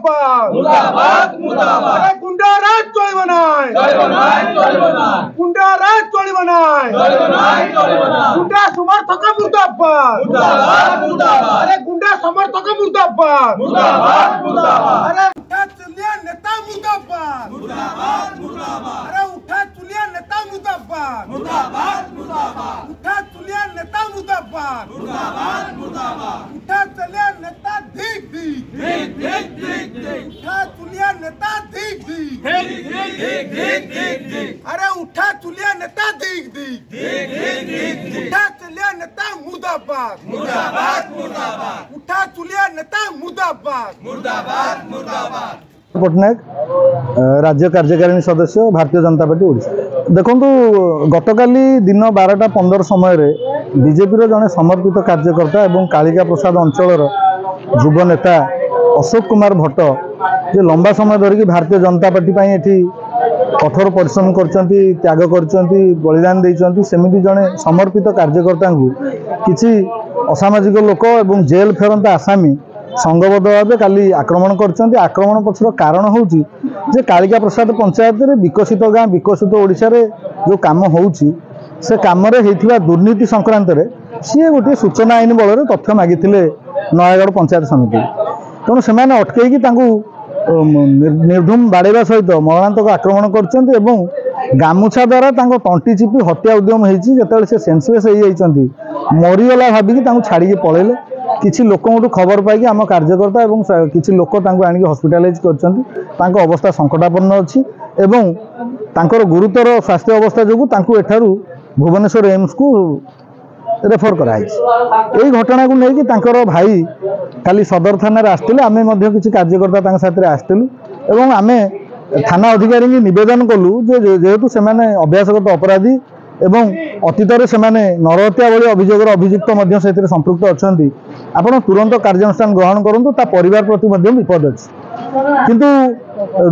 मुर्दाबाद मुर्दाबाद मुर्दाबाद अरे गुंडा राज चलिबो नाय गुंडा राज चलिबो नाय गुंडा समर्थक मुर्दाबाद मुर्दाबाद अरे गुंडा समर्थक मुर्दाबाद मुर्दाबाद अरे उठा चुलिया नेता मुर्दाबाद अरे उठा चुलिया नेता मुर्दाबाद उठा चुलिया नेता मुर्दाबाद उठा चलिया नेता धिक उठा चुलिया नेता धिक अरे उठा चुलिया नेता धिक उठा चुलिया नेता मुर्दाबाद उठा चुलिया नेता मुर्दाबाद पट्टनायक राज्य कार्यकारिणी सदस्य भारतीय जनता पार्टी ओडिशा देखु गतकाली दिन 12:15 समय बीजेपी जड़े समर्पित कार्यकर्ता और कालिका प्रसाद अंचल युव नेता अशोक कुमार भट्ट जे लंबा समय धरिकी भारतीय जनता पार्टी ये कठोर परिश्रम कर त्याग कर बलिदान देते सेमती जड़े समर्पित कार्यकर्ता किसी असामाजिक लोक और जेल फेरंता आसामी संघबद्ध भाव काली आक्रमण कर आक्रमण पछर कारण हूँ जे कालिका प्रसाद पंचायत रे विकसित गाँ विकसित ओडिशा रे जो काम होउची से काम दुर्नीति संक्रांत रे सी गोटे सूचना आईन बल तथ्य मागिथिले नयागढ़ पंचायत समिति तेणु से अटकई निर्धूम बाड़ेवा सहित मरणांतक आक्रमण कर गामुछा द्वारा तंटी चिपी हत्या उद्यम होते से सेंसलेस हो मरीगला भाविकी छाड़ी पलैले किसी लोक खबर पाई आम कार्यकर्ता और किसी लोक आनिक हस्पिटालाइज कर अवस्था संकटापन्न अच्छी एवं गुरुतर स्वास्थ्य अवस्था जो एठारू भुवनेश्वर एम्स को रेफर कराई घटना को लेकिन भाई काली सदर थाना आसते आम किसी कार्यकर्ता साथ आसलु और आम थाना अधिकारी निवेदन कलु जेहेतु से अभ्यासगत अपराधी एवं अतीत से नरहत्या भली अभियोग अभियुक्त संपृक्त अच्छा आपण तुरंत कार्यानुष्ठान ग्रहण करूँ परिवार प्रति विपद अच्छी किंतु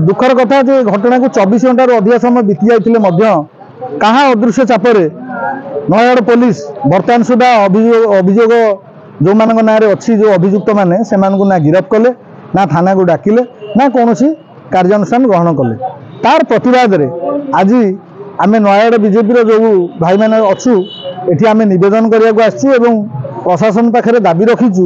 दुखर कथा जे घटना को 24 घंटा अधिक समय बीती जाते कहाँ अदृश्य चापरे नयागढ़ पुलिस बर्तमान सुधा अभियोग जो मान ना अच्छी जो अभियुक्त मैंने से ना गिरफ कले ना थाना को डाकिले ना कौन कार्यानुष्ठान ग्रहण कले तार प्रतिवाद रे आज आम नयागढ़ बीजेपी जो भाई मैंने अच्छू ये आम नवेदन करने प्रशासन पाखे दाबी रखीचु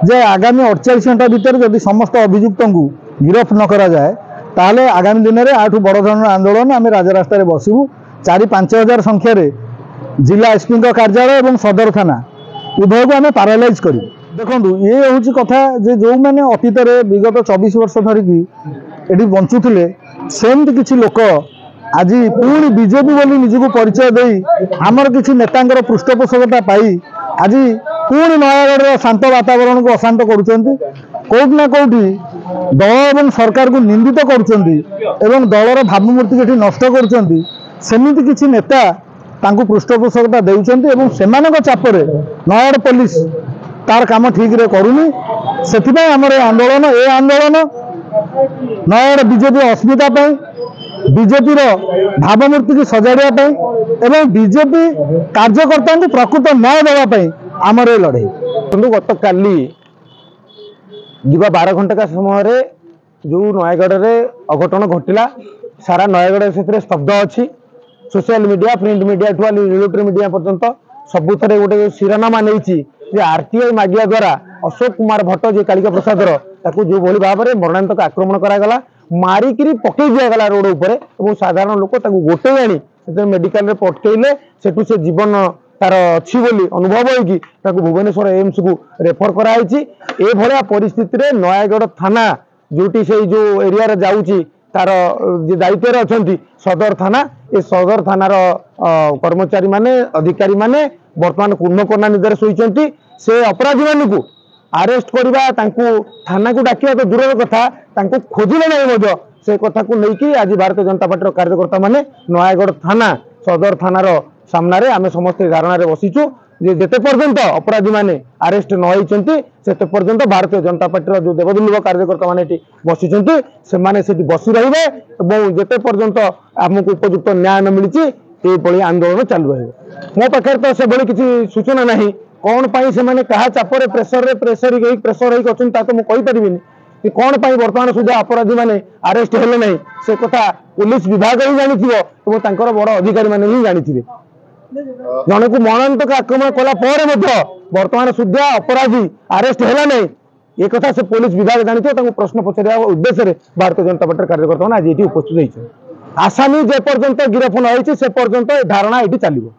जे आगामी 48 घंटा भीतर जदि समस्त अभियुक्त को गिरफ न करा जाए ताहले आगामी दिन में आठू बड़ धरण आंदोलन आम राजरास्तार बसबू 4-5 हजार संख्यार जिला एसपी कार्यालय और सदर थाना उभय को आम पारालाइज कर देखु ये हूँ कथा जे जो मैंने अतीत विगत 24 वर्ष धरिकी ये बंचुले सेमती किसी लोक आज पुणी बीजेपी बोली निजक परिचय दे आमर किसी नेतांकर पृष्ठपोषकता पाई आज पुणी नयागढ़ शांत वातावरण को अशांत करोटि कौटी दल और सरकार को निंदित कर दलर भावमूर्ति के नष्ट करमती किसी नेता पृष्ठपोषकता देउछन्ति से चापरे नयागढ़ पुलिस तार काम ठीक रे करूनी से आमर आंदोलन नयागढ़ बीजेपी अस्मिता बीजेपी भावमूर्ति की सजाड़ा एवं बीजेपी कार्यकर्ता को प्रकृत न्याय देवाई आमर ये लड़े गत काली दिवा 12 घंटा का समय जो नयागढ़ में अघटन घटला सारा नयागढ़ से स्तब्ध अच्छी सोशल मीडिया प्रिंट मीडिया ठू इलेक्ट्रोनिक मीडिया पर्यंत सबुथ गोटे शिरोनामा नहीं आरटीआई मागिया द्वारा अशोक कुमार भट्ट जे कालिका प्रसाद जो भली भाव में मरणांतक आक्रमण करागला मारिकी पकई दिगला रोड उपर साधारण लोक गोटे आनी मेडिकल पटकईले से जीवन तार अच्छी बोली अनुभव होगी भुवनेश्वर एम्स को रेफर कराई परिस्थिति रे नयागढ़ थाना जोटी से जो एरिया जाऊँगी तार दायित्व अच्छा सदर थाना ये सदर थानार कर्मचारी माने अधिकारी माने वर्तमान पूर्णकर्णा निदर शोचती से अपराधी मानू आरेस्ट करवा थाना को डाकिया तो दूर कथा खोजिले ना से कथा को लेकिन आज भारतीय जनता पार्टी कार्यकर्ता माने नयागढ़ थाना सदर थानार सामना रे आमे समस्त धारणा बसीचु जेते पर्यंत अपराधी माने अरेस्ट न होइचंती सेते पर्यंत भारतीय जनता पार्टी जो देवदुल्लभ कार्यकर्ता माने बसी से बसी रहिबे एवं जेते पर्यंत आमको उपयुक्त न्याय न मिली ये आंदोलन चालू रही मो पाखे तो से किसी सूचना नहीं कौन पाई से माने कहा चापर प्रेसर हो तो मुझे कि कौन पाई वर्तमान सुधा अपराधी माने अरेस्ट हेले नहीं से कथा पुलिस विभाग ही जानिथिबो एवं तांकर बड़ अधिकारी माने ही जानिथिबे। जन को मरणांतक आक्रमण कला पर मध्य वर्तमान सुधा अपराधी अरेस्ट हेला नहीं ये कथा से पुलिस विभाग जानिथिबो प्रश्न पचारिया उद्देश्य भारतीय जनता पार्टी कार्यकर्ता आज ये उपस्थित होती आसामी जे पर्यंत गिरफ न होती से पर्यंत धारणा ये चलो।